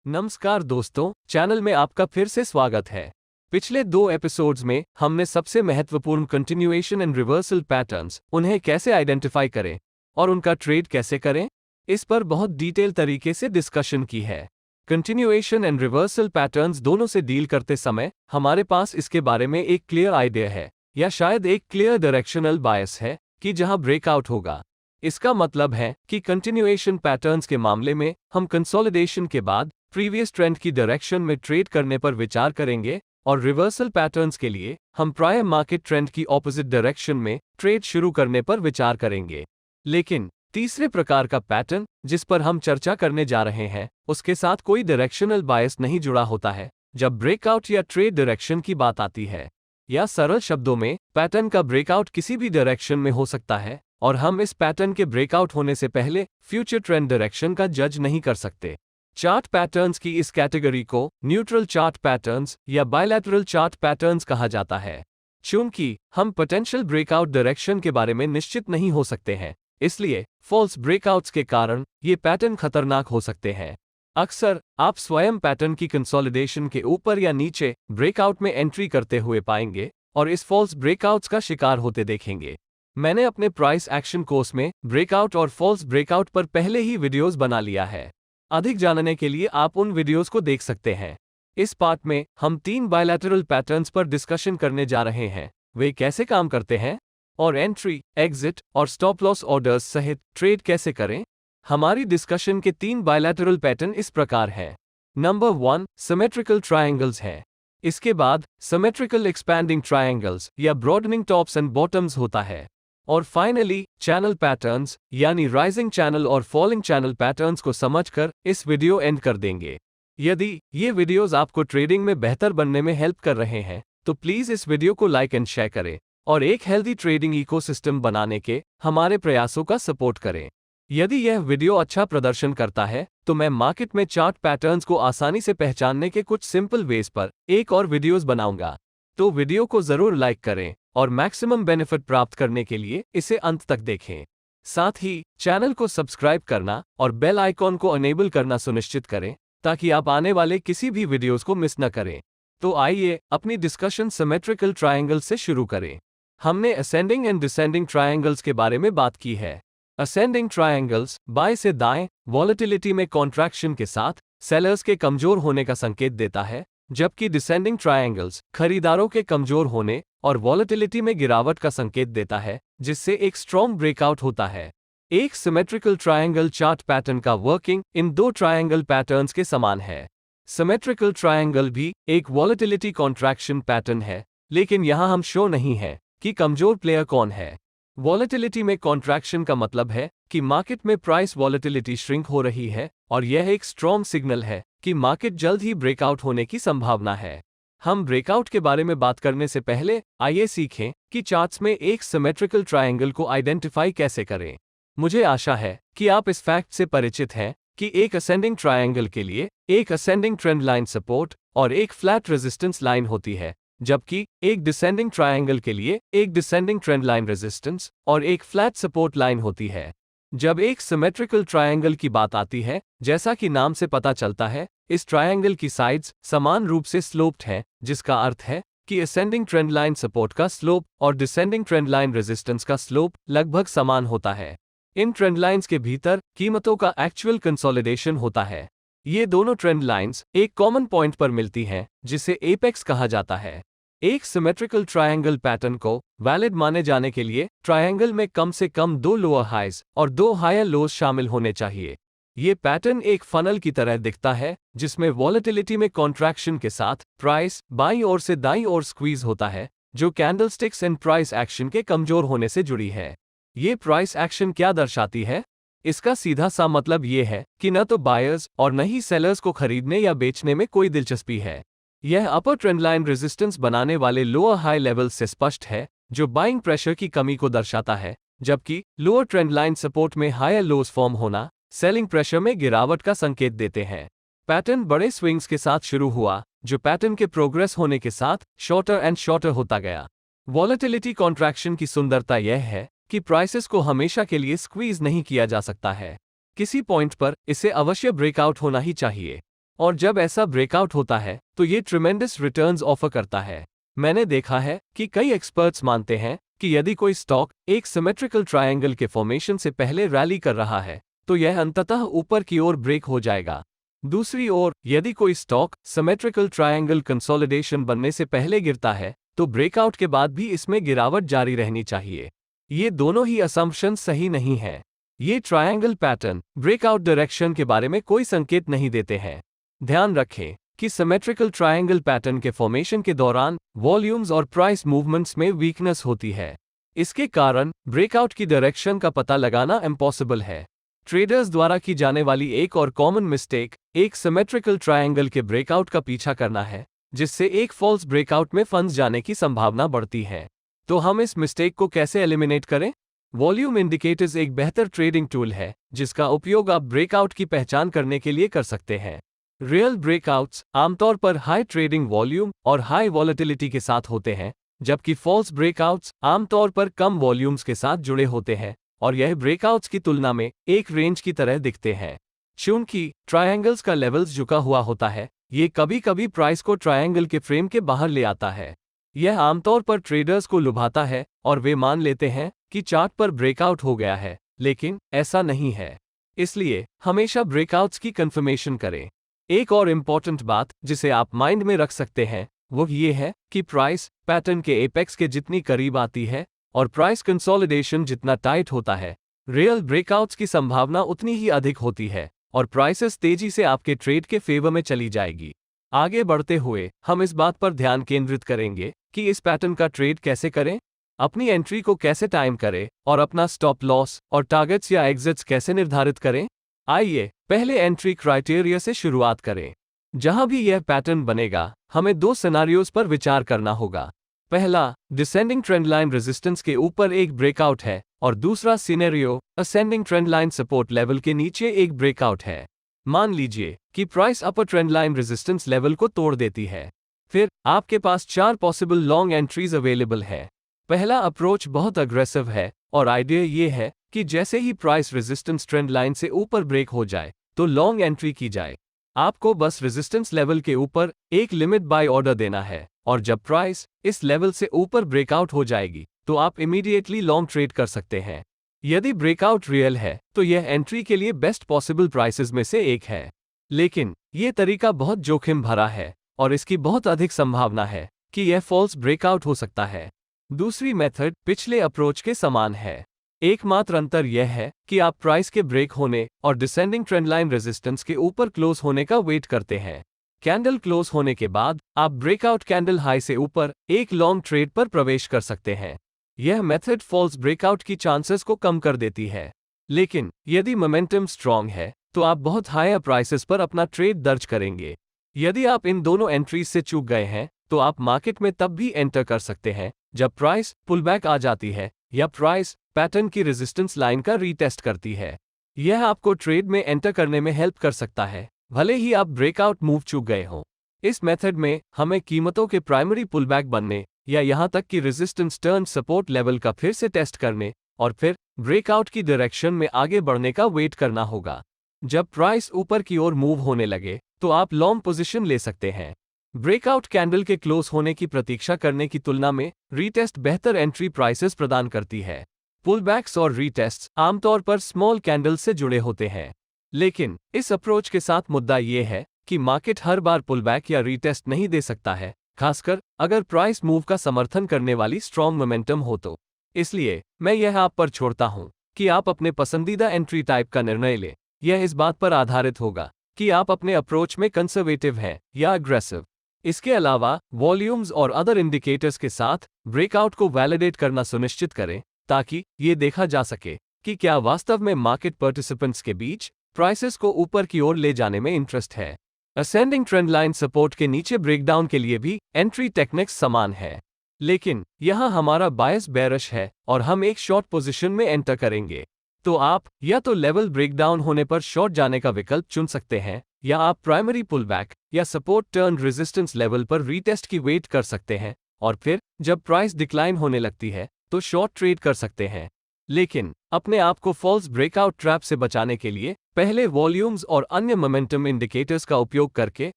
नमस्कार दोस्तों, चैनल में आपका फिर से स्वागत है। पिछले 2 एपिसोड्स में हमने सबसे महत्वपूर्ण कंटिन्यूएशन एंड रिवर्सल पैटर्न्स, उन्हें कैसे आइडेंटिफाई करें और उनका ट्रेड कैसे करें, इस पर बहुत डिटेल तरीके से डिस्कशन की है। कंटिन्यूएशन एंड रिवर्सल पैटर्न्स दोनों से डील करते समय हमारे पास इसके बारे में एक क्लियर आइडिया है, या शायद एक क्लियर डायरेक्शनल बायस है कि जहां ब्रेकआउट होगा। इसका मतलब है कि कंटिन्यूएशन पैटर्न्स के मामले में हम कंसोलिडेशन के बाद प्रीवियस ट्रेंड की डायरेक्शन में ट्रेड करने पर विचार करेंगे, और रिवर्सल पैटर्न्स के लिए हम प्रायर मार्केट ट्रेंड की ऑपोजिट डायरेक्शन में ट्रेड शुरू करने पर विचार करेंगे। लेकिन तीसरे प्रकार का पैटर्न जिस पर हम चर्चा करने जा रहे हैं, उसके साथ कोई डायरेक्शनल बायस नहीं जुड़ा होता है जब ब्रेकआउट या ट्रेड डायरेक्शन की बात आती है। या सरल शब्दों में, पैटर्न का ब्रेकआउट किसी भी डायरेक्शन में हो सकता है, और हम इस पैटर्न के ब्रेकआउट होने से पहले फ्यूचर ट्रेंड डायरेक्शन का जज नहीं कर सकते। चार्ट पैटर्न्स की इस कैटेगरी को न्यूट्रल चार्ट पैटर्न्स या बायलैटरल चार्ट पैटर्न्स कहा जाता है। चूंकि हम पोटेंशियल ब्रेकआउट डायरेक्शन के बारे में निश्चित नहीं हो सकते हैं, इसलिए फॉल्स ब्रेकआउट्स के कारण ये पैटर्न खतरनाक हो सकते हैं। अक्सर आप स्वयं पैटर्न की कंसोलिडेशन के ऊपर या नीचे ब्रेकआउट में एंट्री करते हुए पाएंगे और इस फॉल्स ब्रेकआउट्स का शिकार होते देखेंगे। मैंने अपने प्राइस एक्शन कोर्स में ब्रेकआउट और फॉल्स ब्रेकआउट पर पहले ही वीडियोस बना लिया है। अधिक जानने के लिए आप उन वीडियोस को देख सकते हैं। इस पार्ट में हम 3 बायलैटरल पैटर्न्स पर डिस्कशन करने जा रहे हैं, वे कैसे काम करते हैं, और एंट्री, एग्जिट और स्टॉप लॉस ऑर्डर्स सहित ट्रेड कैसे करें। हमारी डिस्कशन के 3 बायलैटरल पैटर्न इस प्रकार हैं। नंबर 1 सिमेट्रिकल ट्रायंगल्स है। इसके बाद सिमेट्रिकल एक्सपैंडिंग ट्रायंगल्स या ब्रॉडनिंग टॉप्स एंड बॉटम्स होता है, और फाइनली चैनल पैटर्न्स यानी राइजिंग चैनल और फॉलिंग चैनल पैटर्न्स को समझकर इस वीडियो एंड कर देंगे। यदि ये वीडियोस आपको ट्रेडिंग में बेहतर बनने में हेल्प कर रहे हैं, तो प्लीज इस वीडियो को लाइक एंड शेयर करें और एक हेल्दी ट्रेडिंग इकोसिस्टम बनाने के हमारे प्रयासों का सपोर्ट करें। यदि यह वीडियो अच्छा प्रदर्शन करता है, तो मैं मार्केट में चार्ट पैटर्न्स को आसानी से पहचानने के कुछ सिंपल वेज पर एक और वीडियोस बनाऊंगा। तो वीडियो को जरूर लाइक करें और मैक्सिमम बेनिफिट प्राप्त करने के लिए इसे अंत तक देखें। साथ ही चैनल को सब्सक्राइब करना और बेल आइकॉन को अनेबल करना सुनिश्चित करें, ताकि आप आने वाले किसी भी वीडियोस को मिस न करें। तो आइए अपनी डिस्कशन सिमेट्रिकल ट्रायंगल से शुरू करें। हमने असेंडिंग एंड डिसेंडिंग ट्रायंगल्स के बारे में बात की है। असेंडिंग ट्रायंगल्स बाएं से दाएं वॉलेटिलिटी में कॉन्ट्रैक्शन के साथ सेलर्स के कमजोर होने का संकेत देता है, जबकि डिसेंडिंग ट्रायंगल्स खरीदारों के कमजोर होने और वॉलेटिलिटी में गिरावट का संकेत देता है, जिससे एक स्ट्रॉन्ग ब्रेकआउट होता है। एक सिमेट्रिकल ट्रायंगल चार्ट पैटर्न का वर्किंग इन 2 ट्रायंगल पैटर्न्स के समान है। सिमेट्रिकल ट्रायंगल भी एक वॉलेटिलिटी कॉन्ट्रैक्शन पैटर्न है, लेकिन यहां हम शो नहीं है कि कमजोर प्लेयर कौन है। वॉलेटिलिटी में कॉन्ट्रैक्शन का मतलब है कि मार्केट में प्राइस वॉलेटिलिटी श्रिंक हो रही है, और यह एक स्ट्रॉन्ग सिग्नल है कि मार्केट जल्द ही ब्रेकआउट होने की संभावना है। हम ब्रेकआउट के बारे में बात करने से पहले आइए सीखें कि चार्ट्स में एक सिमेट्रिकल ट्रायंगल को आइडेंटिफाई कैसे करें। मुझे आशा है कि आप इस फैक्ट से परिचित हैं कि एक असेंडिंग ट्रायंगल के लिए एक असेंडिंग ट्रेंड लाइन सपोर्ट और एक फ्लैट रेजिस्टेंस लाइन होती है, जबकि एक डिसेंडिंग ट्रायंगल के लिए एक डिसेंडिंग ट्रेंड लाइन रेजिस्टेंस और एक फ्लैट सपोर्ट लाइन होती है। जब एक सिमेट्रिकल ट्रायंगल की बात आती है, जैसा कि नाम से पता चलता है, इस ट्रायंगल की साइड्स समान रूप से स्लोप्ड हैं, जिसका अर्थ है कि असेंडिंग ट्रेंड लाइन सपोर्ट का स्लोप और डिसेंडिंग ट्रेंड लाइन रेजिस्टेंस का स्लोप लगभग समान होता है। इन ट्रेंड लाइंस के भीतर कीमतों का एक्चुअल कंसोलिडेशन होता है। ये दोनों ट्रेंड लाइंस एक कॉमन पॉइंट पर मिलती हैं, जिसे एपेक्स कहा जाता है। एक सिमेट्रिकल ट्रायंगल पैटर्न को वैलिड माने जाने के लिए ट्रायंगल में कम से कम 2 लोअर हाइज और 2 हायर लोज शामिल होने चाहिए। ये पैटर्न एक फनल की तरह दिखता है, जिसमें वॉलेटिलिटी में कॉन्ट्रैक्शन के साथ प्राइस बाईं ओर से दाईं ओर स्क्वीज होता है, जो कैंडलस्टिक्स एंड प्राइस एक्शन के कमजोर होने से जुड़ी है। ये प्राइस एक्शन क्या दर्शाती है? इसका सीधा सा मतलब ये है कि न तो बायर्स और न ही सेलर्स को खरीदने या बेचने में कोई दिलचस्पी है। यह अपर ट्रेंड लाइन रेजिस्टेंस बनाने वाले लोअर हाई लेवल से स्पष्ट है, जो बाइंग प्रेशर की कमी को दर्शाता है, जबकि लोअर ट्रेंड लाइन सपोर्ट में हायर लोज फॉर्म होना सेलिंग प्रेशर में गिरावट का संकेत देते हैं। पैटर्न बड़े स्विंग्स के साथ शुरू हुआ, जो पैटर्न के प्रोग्रेस होने के साथ शॉर्टर एंड शॉर्टर होता गया। वॉलेटिलिटी कॉन्ट्रैक्शन की सुंदरता यह है कि प्राइसेस को हमेशा के लिए स्क्वीज नहीं किया जा सकता है। किसी पॉइंट पर इसे अवश्य ब्रेकआउट होना ही चाहिए। और जब ऐसा ब्रेकआउट होता है तो ये ट्रिमेंडस रिटर्न्स ऑफर करता है। मैंने देखा है कि कई एक्सपर्ट्स मानते हैं कि यदि कोई स्टॉक एक सिमेट्रिकल ट्रायंगल के फॉर्मेशन से पहले रैली कर रहा है तो यह अंततः ऊपर की ओर ब्रेक हो जाएगा। दूसरी ओर, यदि कोई स्टॉक सिमेट्रिकल ट्रायंगल कंसोलिडेशन बनने से पहले गिरता है तो ब्रेकआउट के बाद भी इसमें गिरावट जारी रहनी चाहिए। ये दोनों ही असम्पशन सही नहीं है। ये ट्रायंगल पैटर्न ब्रेकआउट डायरेक्शन के बारे में कोई संकेत नहीं देते हैं। ध्यान रखें कि सिमेट्रिकल ट्रायंगल पैटर्न के फॉर्मेशन के दौरान वॉल्यूम्स और प्राइस मूवमेंट्स में वीकनेस होती है। इसके कारण ब्रेकआउट की डायरेक्शन का पता लगाना इम्पॉसिबल है। ट्रेडर्स द्वारा की जाने वाली एक और कॉमन मिस्टेक एक सिमेट्रिकल ट्रायंगल के ब्रेकआउट का पीछा करना है, जिससे एक फॉल्स ब्रेकआउट में फंस जाने की संभावना बढ़ती है। तो हम इस मिस्टेक को कैसे एलिमिनेट करें? वॉल्यूम इंडिकेटर्स एक बेहतर ट्रेडिंग टूल है जिसका उपयोग आप ब्रेकआउट की पहचान करने के लिए कर सकते हैं। रियल ब्रेकआउट्स आमतौर पर हाई ट्रेडिंग वॉल्यूम और हाई वॉलेटिलिटी के साथ होते हैं, जबकि फॉल्स ब्रेकआउट्स आमतौर पर कम वॉल्यूम्स के साथ जुड़े होते हैं और यह ब्रेकआउट्स की तुलना में एक रेंज की तरह दिखते हैं। चूंकि ट्रायंगल्स का लेवल्स झुका हुआ होता है, ये कभी कभी प्राइस को ट्रायंगल के फ्रेम के बाहर ले आता है। यह आमतौर पर ट्रेडर्स को लुभाता है और वे मान लेते हैं कि चार्ट पर ब्रेकआउट हो गया है, लेकिन ऐसा नहीं है। इसलिए हमेशा ब्रेकआउट्स की कंफर्मेशन करें। एक और इम्पॉर्टेंट बात जिसे आप माइंड में रख सकते हैं वो ये है कि प्राइस पैटर्न के एपेक्स के जितनी करीब आती है और प्राइस कंसोलिडेशन जितना टाइट होता है, रियल ब्रेकआउट्स की संभावना उतनी ही अधिक होती है और प्राइसेस तेजी से आपके ट्रेड के फेवर में चली जाएगी। आगे बढ़ते हुए हम इस बात पर ध्यान केंद्रित करेंगे कि इस पैटर्न का ट्रेड कैसे करें, अपनी एंट्री को कैसे टाइम करें और अपना स्टॉप लॉस और टारगेट्स या एग्जिट्स कैसे निर्धारित करें। आइए पहले एंट्री क्राइटेरिया से शुरुआत करें। जहां भी यह पैटर्न बनेगा, हमें दो सिनेरियोज पर विचार करना होगा। पहला, डिसेंडिंग ट्रेंड लाइन रेजिस्टेंस के ऊपर एक ब्रेकआउट है और दूसरा scenario ascending trend line support level के नीचे एक ब्रेकआउट है। मान लीजिए कि प्राइस अपर ट्रेंड लाइन रेजिस्टेंस लेवल को तोड़ देती है। फिर आपके पास 4 पॉसिबल लॉन्ग एंट्रीज अवेलेबल है। पहला अप्रोच बहुत अग्रेसिव है और आइडिया ये है कि जैसे ही प्राइस रेजिस्टेंस ट्रेंड लाइन से ऊपर ब्रेक हो जाए तो लॉन्ग एंट्री की जाए। आपको बस रेजिस्टेंस लेवल के ऊपर एक लिमिट बाय ऑर्डर देना है और जब प्राइस इस लेवल से ऊपर ब्रेकआउट हो जाएगी तो आप इमीडिएटली लॉन्ग ट्रेड कर सकते हैं। यदि ब्रेकआउट रियल है तो यह एंट्री के लिए बेस्ट पॉसिबल प्राइसेस में से एक है, लेकिन यह तरीका बहुत जोखिम भरा है और इसकी बहुत अधिक संभावना है कि यह फॉल्स ब्रेकआउट हो सकता है। दूसरी मेथड पिछले अप्रोच के समान है। एकमात्र अंतर यह है कि आप प्राइस के ब्रेक होने और डिसेंडिंग ट्रेंड लाइन रेजिस्टेंस के ऊपर क्लोज होने का वेट करते हैं। कैंडल क्लोज होने के बाद आप ब्रेकआउट कैंडल हाई से ऊपर एक लॉन्ग ट्रेड पर प्रवेश कर सकते हैं। यह मेथड फॉल्स ब्रेकआउट की चांसेस को कम कर देती है, लेकिन यदि मोमेंटम स्ट्रांग है तो आप बहुत हायर प्राइसेस पर अपना ट्रेड दर्ज करेंगे। यदि आप इन दोनों एंट्रीज से चूक गए हैं तो आप मार्केट में तब भी एंटर कर सकते हैं जब प्राइस पुलबैक आ जाती है या प्राइस पैटर्न की रेजिस्टेंस लाइन का रीटेस्ट करती है। यह आपको ट्रेड में एंटर करने में हेल्प कर सकता है, भले ही आप ब्रेकआउट मूव चूक गए हों। इस मेथड में हमें कीमतों के प्राइमरी पुलबैक बनने या यहां तक कि रेजिस्टेंस टर्न सपोर्ट लेवल का फिर से टेस्ट करने और फिर ब्रेकआउट की डायरेक्शन में आगे बढ़ने का वेट करना होगा। जब प्राइस ऊपर की ओर मूव होने लगे तो आप लॉन्ग पोजीशन ले सकते हैं। ब्रेकआउट कैंडल के क्लोज होने की प्रतीक्षा करने की तुलना में रीटेस्ट बेहतर एंट्री प्राइसेस प्रदान करती है। पुलबैक्स और रीटेस्ट्स आमतौर पर स्मॉल कैंडल से जुड़े होते हैं, लेकिन इस अप्रोच के साथ मुद्दा यह है कि मार्केट हर बार पुलबैक या रीटेस्ट नहीं दे सकता है, खासकर अगर प्राइस मूव का समर्थन करने वाली स्ट्रॉन्ग मोमेंटम हो तो। इसलिए मैं यह आप पर छोड़ता हूं कि आप अपने पसंदीदा एंट्री टाइप का निर्णय लें। यह इस बात पर आधारित होगा कि आप अपने अप्रोच में कंजर्वेटिव हैं या अग्रेसिव। इसके अलावा वॉल्यूम्स और अदर इंडिकेटर्स के साथ ब्रेकआउट को वैलिडेट करना सुनिश्चित करें ताकि ये देखा जा सके कि क्या वास्तव में मार्केट पार्टिसिपेंट्स के बीच प्राइसेस को ऊपर की ओर ले जाने में इंटरेस्ट है। असेंडिंग ट्रेंड लाइन सपोर्ट के नीचे ब्रेकडाउन के लिए भी एंट्री टेक्निक्स समान है, लेकिन यहां हमारा बायस बेरिश है और हम एक शॉर्ट पोजीशन में एंटर करेंगे। तो आप या तो लेवल ब्रेकडाउन होने पर शॉर्ट जाने का विकल्प चुन सकते हैं या आप प्राइमरी पुलबैक या सपोर्ट टर्न रेजिस्टेंस लेवल पर रीटेस्ट की वेट कर सकते हैं और फिर जब प्राइस डिक्लाइन होने लगती है तो शॉर्ट ट्रेड कर सकते हैं। लेकिन अपने आप को फॉल्स ब्रेकआउट ट्रैप से बचाने के लिए पहले वॉल्यूम्स और अन्य मोमेंटम इंडिकेटर्स का उपयोग करके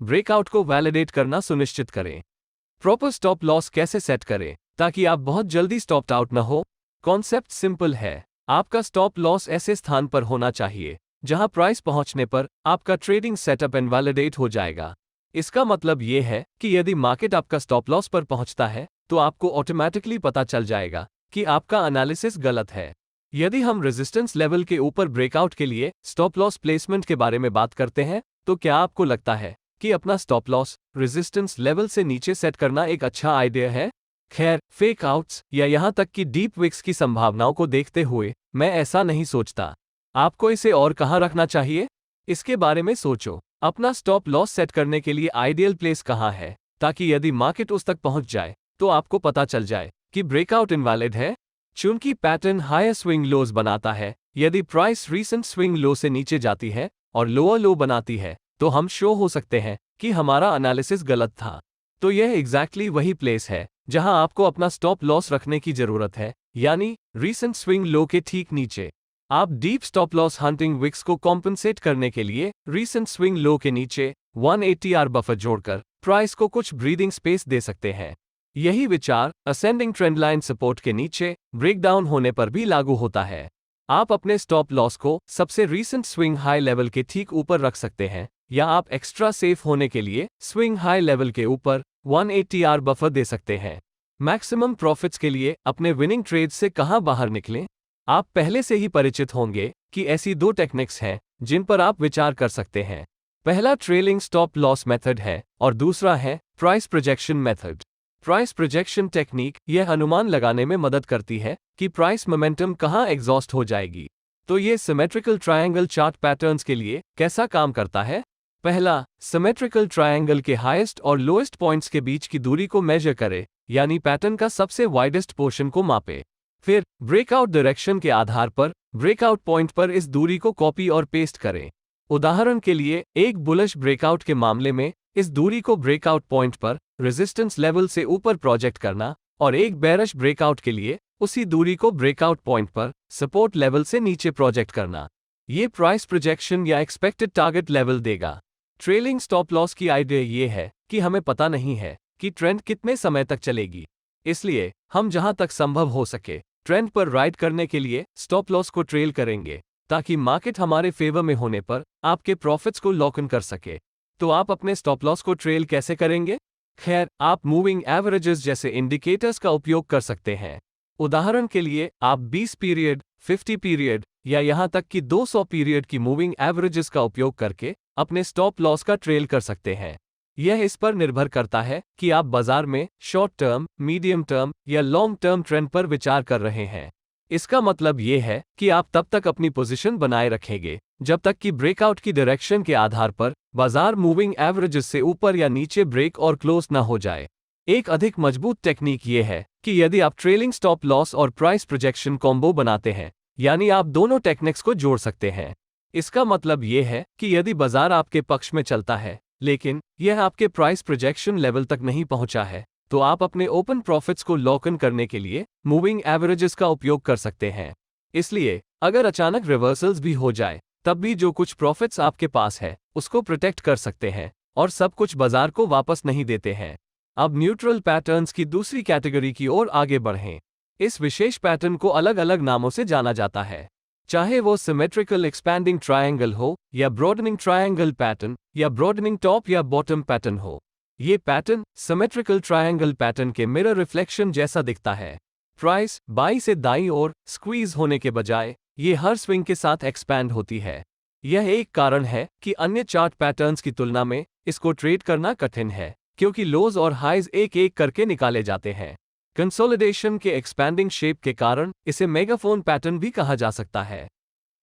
ब्रेकआउट को वैलिडेट करना सुनिश्चित करें। प्रॉपर स्टॉप लॉस कैसे सेट करें ताकि आप बहुत जल्दी स्टॉप आउट न हो? कॉन्सेप्ट सिंपल है। आपका स्टॉप लॉस ऐसे स्थान पर होना चाहिए जहां प्राइस पहुंचने पर आपका ट्रेडिंग सेटअप इनवैलिडेट हो जाएगा। इसका मतलब यह है कि यदि मार्केट आपका स्टॉप लॉस पर पहुंचता है तो आपको ऑटोमेटिकली पता चल जाएगा कि आपका एनालिसिस गलत है। यदि हम रेजिस्टेंस लेवल के ऊपर ब्रेकआउट के लिए स्टॉप लॉस प्लेसमेंट के बारे में बात करते हैं, तो क्या आपको लगता है कि अपना स्टॉप लॉस रेजिस्टेंस लेवल से नीचे सेट करना एक अच्छा आइडिया है? खैर, फेक आउट्स या यहां तक कि डीप विक्स की संभावनाओं को देखते हुए मैं ऐसा नहीं सोचता। आपको इसे और कहां रखना चाहिए? इसके बारे में सोचो। अपना स्टॉप लॉस सेट करने के लिए आइडियल प्लेस कहां है, ताकि यदि मार्केट उस तक पहुंच जाए तो आपको पता चल जाए कि ब्रेकआउट इनवैलिड है। चूंकि पैटर्न हायर स्विंग लोज बनाता है, यदि प्राइस रीसेंट स्विंग लो से नीचे जाती है और लोअर लो बनाती है तो हम श्योर हो सकते हैं कि हमारा एनालिसिस गलत था। तो यह एग्जैक्टली वही प्लेस है जहां आपको अपना स्टॉप लॉस रखने की जरूरत है, यानी रीसेंट स्विंग लो के ठीक नीचे। आप deep stop loss hunting wicks को कॉम्पनसेट करने के लिए रीसेंट स्विंग लो के नीचे 180 आर बफर जोड़कर प्राइस को कुछ ब्रीदिंग स्पेस दे सकते हैं। यही विचार असेंडिंग ट्रेंड लाइन सपोर्ट के नीचे ब्रेकडाउन होने पर भी लागू होता है। आप अपने स्टॉप लॉस को सबसे रीसेंट स्विंग हाई लेवल के ठीक ऊपर रख सकते हैं, या आप एक्स्ट्रा सेफ होने के लिए स्विंग हाई लेवल के ऊपर 180 आर बफर दे सकते हैं। मैक्सिमम प्रॉफिट्स के लिए अपने विनिंग ट्रेड से कहां बाहर निकलें? आप पहले से ही परिचित होंगे कि ऐसी दो टेक्निक्स हैं जिन पर आप विचार कर सकते हैं। पहला ट्रेलिंग स्टॉप लॉस मेथड है और दूसरा है price projection method. Price projection technique यह अनुमान लगाने में मदद करती है कि प्राइस मोमेंटम कहां एग्जॉस्ट हो जाएगी। तो ये सिमेट्रिकल ट्रायंगल चार्ट पैटर्न्स के लिए कैसा काम करता है? पहला, सिमेट्रिकल ट्रायंगल के हाईएस्ट और लोएस्ट पॉइंट्स के बीच की दूरी को मेजर करे, यानी पैटर्न का सबसे वाइडेस्ट पोर्शन को मापे। फिर ब्रेकआउट डायरेक्शन के आधार पर ब्रेकआउट पॉइंट पर इस दूरी को कॉपी और पेस्ट करें। उदाहरण के लिए, एक बुलिश ब्रेकआउट के मामले में इस दूरी को ब्रेकआउट पॉइंट पर रेजिस्टेंस लेवल से ऊपर प्रोजेक्ट करना और एक बेरिश ब्रेकआउट के लिए उसी दूरी को ब्रेकआउट पॉइंट पर सपोर्ट लेवल से नीचे प्रोजेक्ट करना। ये प्राइस प्रोजेक्शन या एक्सपेक्टेड टारगेट लेवल देगा। ट्रेलिंग स्टॉप लॉस की आइडिया ये है कि हमें पता नहीं है कि ट्रेंड कितने समय तक चलेगी, इसलिए हम जहां तक संभव हो सके ट्रेंड पर राइड करने के लिए स्टॉप लॉस को ट्रेल करेंगे, ताकि मार्केट हमारे फेवर में होने पर आपके प्रॉफिट्स को लॉक इन कर सके। तो आप अपने स्टॉप लॉस को ट्रेल कैसे करेंगे? खैर, आप मूविंग एवरेजेस जैसे इंडिकेटर्स का उपयोग कर सकते हैं। उदाहरण के लिए, आप 20 पीरियड, 50 पीरियड या यहां तक कि 200 पीरियड की मूविंग एवरेजेस का उपयोग करके अपने स्टॉप लॉस का ट्रेल कर सकते हैं। यह इस पर निर्भर करता है कि आप बाजार में शॉर्ट टर्म, मीडियम टर्म या लॉन्ग टर्म ट्रेंड पर विचार कर रहे हैं। इसका मतलब यह है कि आप तब तक अपनी पोजीशन बनाए रखेंगे जब तक कि ब्रेकआउट की डायरेक्शन के आधार पर बाजार मूविंग एवरेजेस से ऊपर या नीचे ब्रेक और क्लोज ना हो जाए। एक अधिक मजबूत टेक्निक यह है कि यदि आप ट्रेलिंग स्टॉप लॉस और प्राइस प्रोजेक्शन कॉम्बो बनाते हैं, यानी आप दोनों टेक्निक्स को जोड़ सकते हैं। इसका मतलब यह है कि यदि बाजार आपके पक्ष में चलता है लेकिन यह आपके प्राइस प्रोजेक्शन लेवल तक नहीं पहुंचा है, तो आप अपने ओपन प्रॉफिट्स को लॉक इन करने के लिए मूविंग एवरेजेस का उपयोग कर सकते हैं। इसलिए अगर अचानक रिवर्सल्स भी हो जाए, तब भी जो कुछ प्रॉफिट्स आपके पास है उसको प्रोटेक्ट कर सकते हैं और सब कुछ बाजार को वापस नहीं देते हैं। अब न्यूट्रल पैटर्न्स की दूसरी कैटेगरी की ओर आगे बढ़ें। इस विशेष पैटर्न को अलग अलग नामों से जाना जाता है, चाहे वो सिमेट्रिकल एक्सपैंडिंग ट्रायंगल हो या ब्रॉडनिंग ट्रायंगल पैटर्न या ब्रॉडनिंग टॉप या बॉटम पैटर्न हो। ये पैटर्न सिमेट्रिकल ट्रायंगल पैटर्न के मिरर रिफ्लेक्शन जैसा दिखता है। प्राइस बाईं से दाईं ओर स्क्वीज होने के बजाय ये हर स्विंग के साथ एक्सपैंड होती है। यह एक कारण है कि अन्य चार्ट पैटर्न्स की तुलना में इसको ट्रेड करना कठिन है, क्योंकि लोज और हाइज एक एक करके निकाले जाते हैं। कंसोलिडेशन के एक्सपैंडिंग शेप के कारण इसे मेगाफोन पैटर्न भी कहा जा सकता है।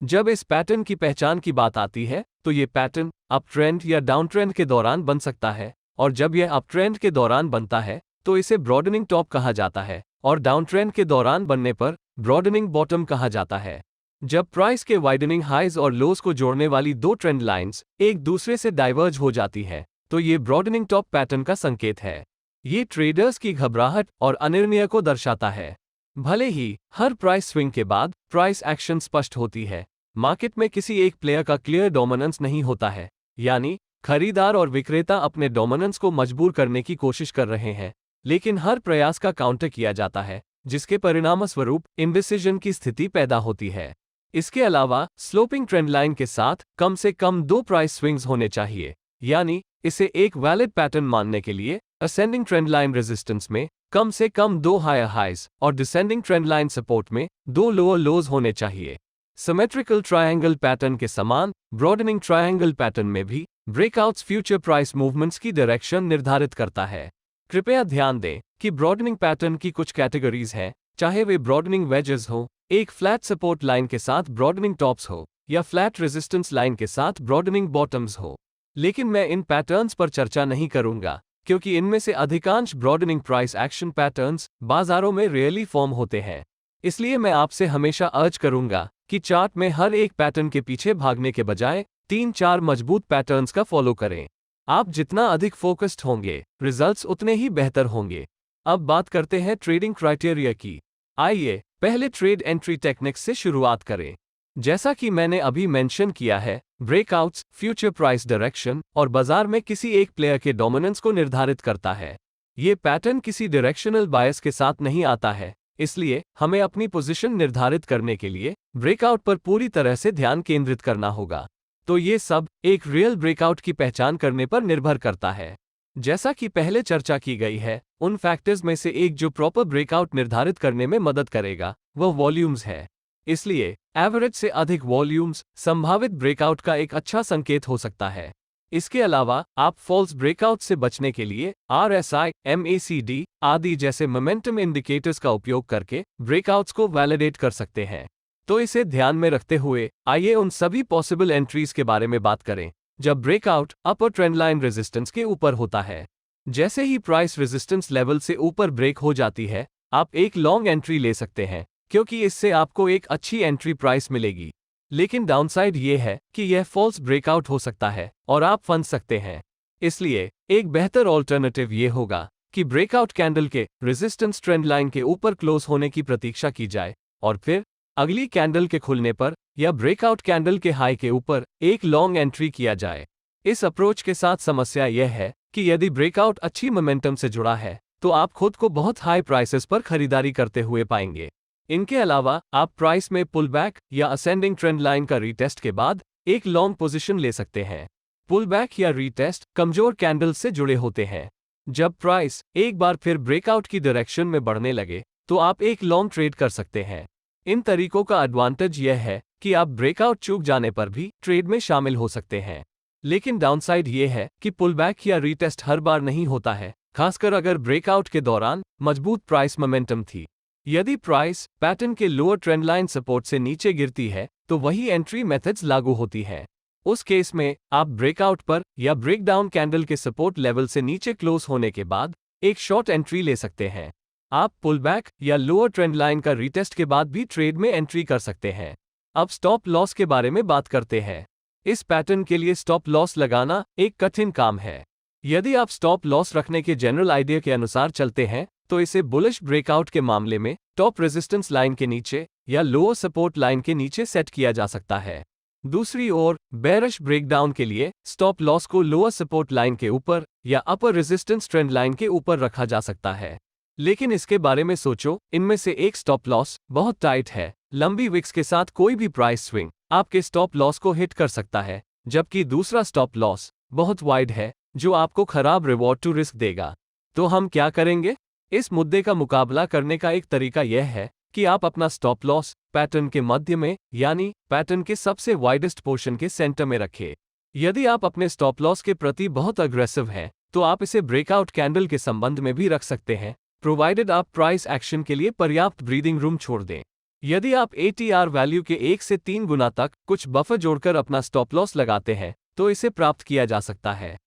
जब इस पैटर्न की पहचान की बात आती है, तो ये पैटर्न अप ट्रेंड या डाउन ट्रेंड के दौरान बन सकता है, और जब यह अप ट्रेंड के दौरान बनता है तो इसे ब्रॉडनिंग टॉप कहा जाता है, और डाउन ट्रेंड के दौरान बनने पर ब्रॉडनिंग बॉटम कहा जाता है। जब प्राइस के वाइडनिंग हाइज और लोज को जोड़ने वाली दो ट्रेंड लाइंस एक दूसरे से डाइवर्ज हो जाती है, तो ये ब्रॉडनिंग टॉप पैटर्न का संकेत है। ये ट्रेडर्स की घबराहट और अनिर्णय को दर्शाता है। भले ही हर प्राइस स्विंग के बाद प्राइस एक्शन स्पष्ट होती है, मार्केट में किसी एक प्लेयर का क्लियर डोमिनेंस नहीं होता है, यानी खरीदार और विक्रेता अपने डोमिनेंस को मजबूर करने की कोशिश कर रहे हैं, लेकिन हर प्रयास का काउंटर किया जाता है, जिसके परिणामस्वरूप इंडिसिजन की स्थिति पैदा होती है। इसके अलावा स्लोपिंग ट्रेंड लाइन के साथ कम से कम 2 प्राइस स्विंग्स होने चाहिए, यानी इसे एक वैलिड पैटर्न मानने के लिए असेंडिंग ट्रेंड लाइन रेजिस्टेंस में कम से कम 2 हायर हाइज और डिसेंडिंग ट्रेंड लाइन सपोर्ट में 2 लोअर लोज होने चाहिए। सिमेट्रिकल ट्रायंगल पैटर्न के समान ब्रॉडनिंग ट्रायंगल पैटर्न में भी ब्रेकआउट्स फ्यूचर प्राइस मूवमेंट्स की डायरेक्शन निर्धारित करता है। कृपया ध्यान दें कि ब्रॉडनिंग पैटर्न की कुछ कैटेगरीज हैं, चाहे वे ब्रॉडनिंग वेजेस हो, एक फ्लैट सपोर्ट लाइन के साथ ब्रॉडनिंग टॉप्स हो, या फ्लैट रेजिस्टेंस लाइन के साथ ब्रॉडनिंग बॉटम्स हो। लेकिन मैं इन पैटर्न्स पर चर्चा नहीं करूंगा, क्योंकि इनमें से अधिकांश ब्रॉडनिंग प्राइस एक्शन पैटर्न्स बाजारों में रियली फॉर्म होते हैं। इसलिए मैं आपसे हमेशा अर्ज करूंगा कि चार्ट में हर एक पैटर्न के पीछे भागने के बजाय 3-4 मजबूत पैटर्न्स का फॉलो करें। आप जितना अधिक फोकस्ड होंगे, रिजल्ट्स उतने ही बेहतर होंगे। अब बात करते हैं ट्रेडिंग क्राइटेरिया की। आइए पहले ट्रेड एंट्री टेक्निक्स से शुरुआत करें। जैसा कि मैंने अभी मेंशन किया है, ब्रेकआउट्स फ्यूचर प्राइस डायरेक्शन और बाजार में किसी एक प्लेयर के डोमिनेंस को निर्धारित करता है। ये पैटर्न किसी डायरेक्शनल बायस के साथ नहीं आता है, इसलिए हमें अपनी पोजीशन निर्धारित करने के लिए ब्रेकआउट पर पूरी तरह से ध्यान केंद्रित करना होगा। तो ये सब एक रियल ब्रेकआउट की पहचान करने पर निर्भर करता है। जैसा कि पहले चर्चा की गई है, उन फैक्टर्स में से एक जो प्रॉपर ब्रेकआउट निर्धारित करने में मदद करेगा, वह वॉल्यूम्स है। इसलिए एवरेज से अधिक वॉल्यूम्स संभावित ब्रेकआउट का एक अच्छा संकेत हो सकता है। इसके अलावा आप फॉल्स ब्रेकआउट से बचने के लिए RSI, MACD आदि जैसे मोमेंटम इंडिकेटर्स का उपयोग करके ब्रेकआउट्स को वैलिडेट कर सकते हैं। तो इसे ध्यान में रखते हुए आइए उन सभी पॉसिबल एंट्रीज के बारे में बात करें जब ब्रेकआउट अपर ट्रेंड लाइन रेजिस्टेंस के ऊपर होता है। जैसे ही प्राइस रेजिस्टेंस लेवल से ऊपर ब्रेक हो जाती है, आप एक लॉन्ग एंट्री ले सकते हैं, क्योंकि इससे आपको एक अच्छी एंट्री प्राइस मिलेगी। लेकिन डाउनसाइड ये है कि यह फॉल्स ब्रेकआउट हो सकता है और आप फंस सकते हैं। इसलिए एक बेहतर ऑल्टरनेटिव ये होगा कि ब्रेकआउट कैंडल के रेजिस्टेंस ट्रेंड लाइन के ऊपर क्लोज होने की प्रतीक्षा की जाए और फिर अगली कैंडल के खुलने पर या ब्रेकआउट कैंडल के हाई के ऊपर एक लॉन्ग एंट्री किया जाए। इस अप्रोच के साथ समस्या यह है कि यदि ब्रेकआउट अच्छी मोमेंटम से जुड़ा है, तो आप खुद को बहुत हाई प्राइसेस पर खरीदारी करते हुए पाएंगे। इनके अलावा आप प्राइस में पुल बैक या असेंडिंग ट्रेंड लाइन का रीटेस्ट के बाद एक लॉन्ग पोजीशन ले सकते हैं। पुल बैक या रीटेस्ट कमजोर कैंडल से जुड़े होते हैं। जब प्राइस एक बार फिर ब्रेकआउट की डायरेक्शन में बढ़ने लगे, तो आप एक लॉन्ग ट्रेड कर सकते हैं। इन तरीकों का एडवांटेज यह है कि आप ब्रेकआउट चूक जाने पर भी ट्रेड में शामिल हो सकते हैं। लेकिन डाउनसाइड यह है कि पुल बैक या रीटेस्ट हर बार नहीं होता है, खासकर अगर ब्रेकआउट के दौरान मजबूत प्राइस मोमेंटम थी। यदि प्राइस पैटर्न के लोअर ट्रेंड लाइन सपोर्ट से नीचे गिरती है, तो वही एंट्री मेथड्स लागू होती है। उस केस में आप ब्रेकआउट पर या ब्रेकडाउन कैंडल के सपोर्ट लेवल से नीचे क्लोज होने के बाद एक शॉर्ट एंट्री ले सकते हैं। आप पुल बैक या लोअर ट्रेंड लाइन का रीटेस्ट के बाद भी ट्रेड में एंट्री कर सकते हैं। अब स्टॉप लॉस के बारे में बात करते हैं। इस पैटर्न के लिए स्टॉप लॉस लगाना एक कठिन काम है। यदि आप स्टॉप लॉस रखने के जनरल आइडिया के अनुसार चलते हैं, तो इसे बुलिश ब्रेकआउट के मामले में टॉप रेजिस्टेंस लाइन के नीचे या लोअर सपोर्ट लाइन के नीचे सेट किया जा सकता है। दूसरी ओर बेरिश ब्रेकडाउन के लिए स्टॉप लॉस को लोअर सपोर्ट लाइन के ऊपर या अपर रेजिस्टेंस ट्रेंड लाइन के ऊपर रखा जा सकता है। लेकिन इसके बारे में सोचो, इनमें से एक स्टॉप लॉस बहुत टाइट है, लंबी विक्स के साथ कोई भी प्राइस स्विंग आपके स्टॉप लॉस को हिट कर सकता है, जबकि दूसरा स्टॉप लॉस बहुत वाइड है, जो आपको खराब रिवॉर्ड टू रिस्क देगा। तो हम क्या करेंगे? इस मुद्दे का मुकाबला करने का एक तरीका यह है कि आप अपना स्टॉप लॉस पैटर्न के मध्य में, यानी पैटर्न के सबसे वाइडेस्ट पोर्शन के सेंटर में रखें। यदि आप अपने स्टॉप लॉस के प्रति बहुत अग्रेसिव हैं, तो आप इसे ब्रेकआउट कैंडल के संबंध में भी रख सकते हैं, प्रोवाइडेड आप प्राइस एक्शन के लिए पर्याप्त ब्रीदिंग रूम छोड़ दें। यदि आप ATR वैल्यू के 1 से 3 गुना तक कुछ बफर जोड़कर अपना स्टॉप लॉस लगाते हैं, तो इसे प्राप्त किया जा सकता है।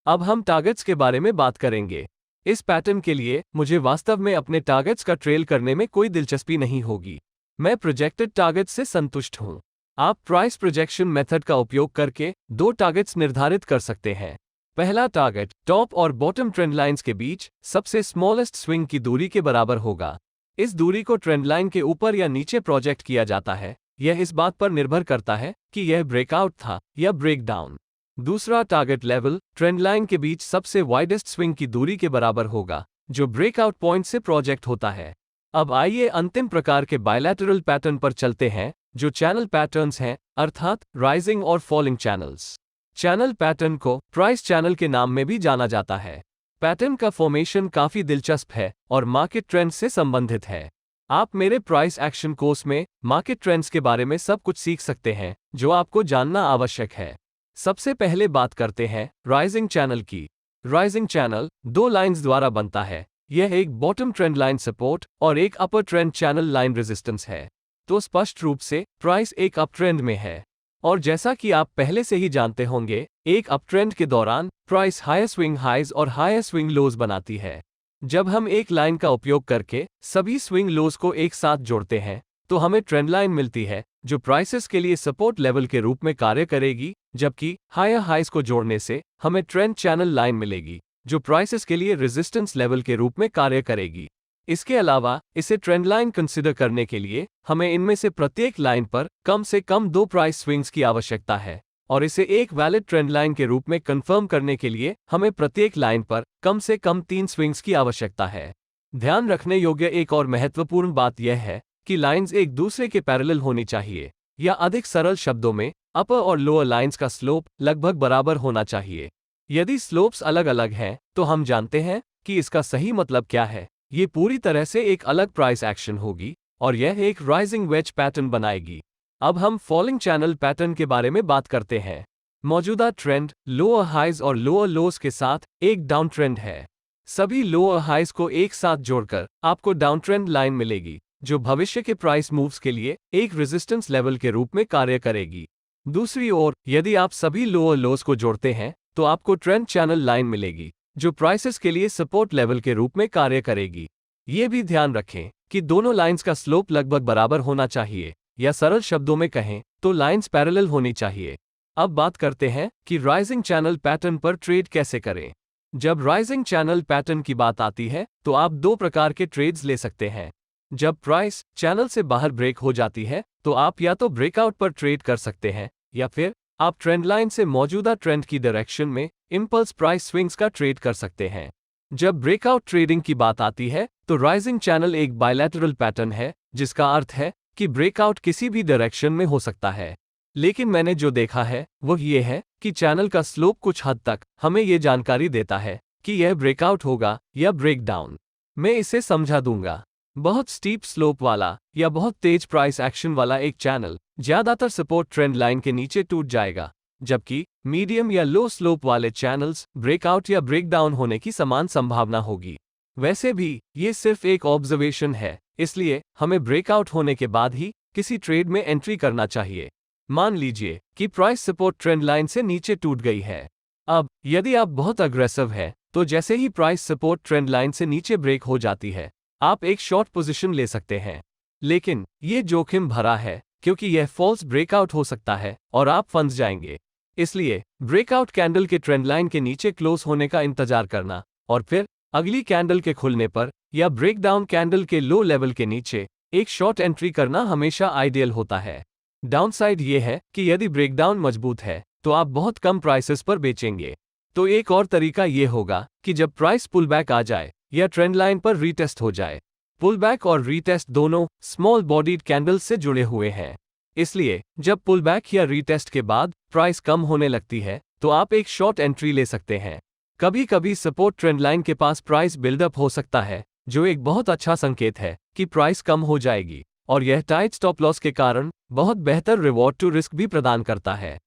अब हम टारगेट्स के बारे में बात करेंगे। इस पैटर्न के लिए मुझे वास्तव में अपने टारगेट्स का ट्रेल करने में कोई दिलचस्पी नहीं होगी। मैं प्रोजेक्टेड टारगेट्स से संतुष्ट हूं। आप प्राइस प्रोजेक्शन मेथड का उपयोग करके 2 टारगेट्स निर्धारित कर सकते हैं। पहला टारगेट टॉप और बॉटम ट्रेंड लाइंस के बीच सबसे स्मॉलेस्ट स्विंग की दूरी के बराबर होगा। इस दूरी को ट्रेंड लाइन के ऊपर या नीचे प्रोजेक्ट किया जाता है। यह इस बात पर निर्भर करता है कि यह ब्रेकआउट था या ब्रेकडाउन। दूसरा, टारगेट लेवल ट्रेंड लाइन के बीच सबसे वाइडेस्ट स्विंग की दूरी के बराबर होगा, जो ब्रेकआउट पॉइंट से प्रोजेक्ट होता है। अब आइए अंतिम प्रकार के बायलैटरल पैटर्न पर चलते हैं, जो चैनल पैटर्न्स हैं, अर्थात राइजिंग और फॉलिंग चैनल्स। चैनल पैटर्न को प्राइस चैनल के नाम में भी जाना जाता है। पैटर्न का फॉर्मेशन काफी दिलचस्प है और मार्केट ट्रेंड्स से संबंधित है। आप मेरे प्राइस एक्शन कोर्स में मार्केट ट्रेंड्स के बारे में सब कुछ सीख सकते हैं जो आपको जानना आवश्यक है। सबसे पहले बात करते हैं राइजिंग चैनल की। राइजिंग चैनल दो लाइंस द्वारा बनता है। यह एक बॉटम ट्रेंड लाइन सपोर्ट और एक अपर ट्रेंड चैनल लाइन रेजिस्टेंस है। तो स्पष्ट रूप से प्राइस एक अप ट्रेंड में है, और जैसा कि आप पहले से ही जानते होंगे, एक अप ट्रेंड के दौरान प्राइस हायर स्विंग हाइज और हायर स्विंग लोज बनाती है। जब हम एक लाइन का उपयोग करके सभी स्विंग लोज को एक साथ जोड़ते हैं, तो हमें ट्रेंड लाइन मिलती है जो प्राइसेस के लिए सपोर्ट लेवल के रूप में कार्य करेगी, जबकि हायर हाइज को जोड़ने से हमें ट्रेंड चैनल लाइन मिलेगी जो प्राइसेस के लिए रेजिस्टेंस लेवल के रूप में कार्य करेगी। इसके अलावा इसे ट्रेंड लाइन कंसिडर करने के लिए हमें इनमें से प्रत्येक लाइन पर कम से कम दो प्राइस स्विंग्स की आवश्यकता है, और इसे एक वैलिड ट्रेंड लाइन के रूप में कंफर्म करने के लिए हमें प्रत्येक लाइन पर कम से कम 3 स्विंग्स की आवश्यकता है। ध्यान रखने योग्य एक और महत्वपूर्ण बात यह है कि लाइंस एक दूसरे के पैरेलल होनी चाहिए, या अधिक सरल शब्दों में अपर और लोअर लाइंस का स्लोप लगभग बराबर होना चाहिए। यदि स्लोप्स अलग अलग हैं, तो हम जानते हैं कि इसका सही मतलब क्या है। ये पूरी तरह से एक अलग प्राइस एक्शन होगी और यह एक राइजिंग वेज पैटर्न बनाएगी। अब हम फॉलिंग चैनल पैटर्न के बारे में बात करते हैं। मौजूदा ट्रेंड लोअर हाइज और लोअर लोज के साथ एक डाउन ट्रेंड है। सभी लोअर हाइज को एक साथ जोड़कर आपको डाउन ट्रेंड लाइन मिलेगी, जो भविष्य के प्राइस मूव्स के लिए एक रेजिस्टेंस लेवल के रूप में कार्य करेगी। दूसरी ओर, यदि आप सभी लोअर लोज को जोड़ते हैं, तो आपको ट्रेंड चैनल लाइन मिलेगी जो प्राइसेस के लिए सपोर्ट लेवल के रूप में कार्य करेगी। ये भी ध्यान रखें कि दोनों लाइंस का स्लोप लगभग बराबर होना चाहिए, या सरल शब्दों में कहें तो लाइंस पैरेलल होनी चाहिए। अब बात करते हैं कि राइजिंग चैनल पैटर्न पर ट्रेड कैसे करें। जब राइजिंग चैनल पैटर्न की बात आती है, तो आप दो प्रकार के ट्रेड्स ले सकते हैं। जब प्राइस चैनल से बाहर ब्रेक हो जाती है, तो आप या तो ब्रेकआउट पर ट्रेड कर सकते हैं, या फिर आप ट्रेंड लाइन से मौजूदा ट्रेंड की डायरेक्शन में इंपल्स प्राइस स्विंग्स का ट्रेड कर सकते हैं। जब ब्रेकआउट ट्रेडिंग की बात आती है, तो राइजिंग चैनल एक बायलैटरल पैटर्न है, जिसका अर्थ है कि ब्रेकआउट किसी भी डायरेक्शन में हो सकता है। लेकिन मैंने जो देखा है वह ये है कि चैनल का स्लोप कुछ हद तक हमें ये जानकारी देता है कि यह ब्रेकआउट होगा या ब्रेकडाउन। मैं इसे समझा दूंगा। बहुत स्टीप स्लोप वाला या बहुत तेज प्राइस एक्शन वाला एक चैनल ज्यादातर सपोर्ट ट्रेंड लाइन के नीचे टूट जाएगा, जबकि मीडियम या लो स्लोप वाले चैनल्स ब्रेकआउट या ब्रेकडाउन होने की समान संभावना होगी। वैसे भी ये सिर्फ एक ऑब्जर्वेशन है, इसलिए हमें ब्रेकआउट होने के बाद ही किसी ट्रेड में एंट्री करना चाहिए। मान लीजिए कि प्राइस सपोर्ट ट्रेंड लाइन से नीचे टूट गई है। अब यदि आप बहुत अग्रेसिव हैं, तो जैसे ही प्राइस सपोर्ट ट्रेंड लाइन से नीचे ब्रेक हो जाती है, आप एक शॉर्ट पोजीशन ले सकते हैं। लेकिन ये जोखिम भरा है, क्योंकि यह फॉल्स ब्रेकआउट हो सकता है और आप फंस जाएंगे। इसलिए ब्रेकआउट कैंडल के ट्रेंड लाइन के नीचे क्लोज होने का इंतजार करना और फिर अगली कैंडल के खुलने पर या ब्रेकडाउन कैंडल के लो लेवल के नीचे एक शॉर्ट एंट्री करना हमेशा आइडियल होता है। डाउनसाइड ये है कि यदि ब्रेकडाउन मजबूत है, तो आप बहुत कम प्राइसेस पर बेचेंगे। तो एक और तरीका ये होगा कि जब प्राइस पुल बैक आ जाए या ट्रेंड लाइन पर रीटेस्ट हो जाए। पुल बैक और रीटेस्ट दोनों स्मॉल बॉडीड कैंडल्स से जुड़े हुए हैं। इसलिए जब पुल बैक या रीटेस्ट के बाद प्राइस कम होने लगती है, तो आप एक शॉर्ट एंट्री ले सकते हैं। कभी कभी सपोर्ट ट्रेंड लाइन के पास प्राइस बिल्डअप हो सकता है, जो एक बहुत अच्छा संकेत है कि प्राइस कम हो जाएगी, और यह टाइट स्टॉप लॉस के कारण बहुत बेहतर रिवॉर्ड टू रिस्क भी प्रदान करता है।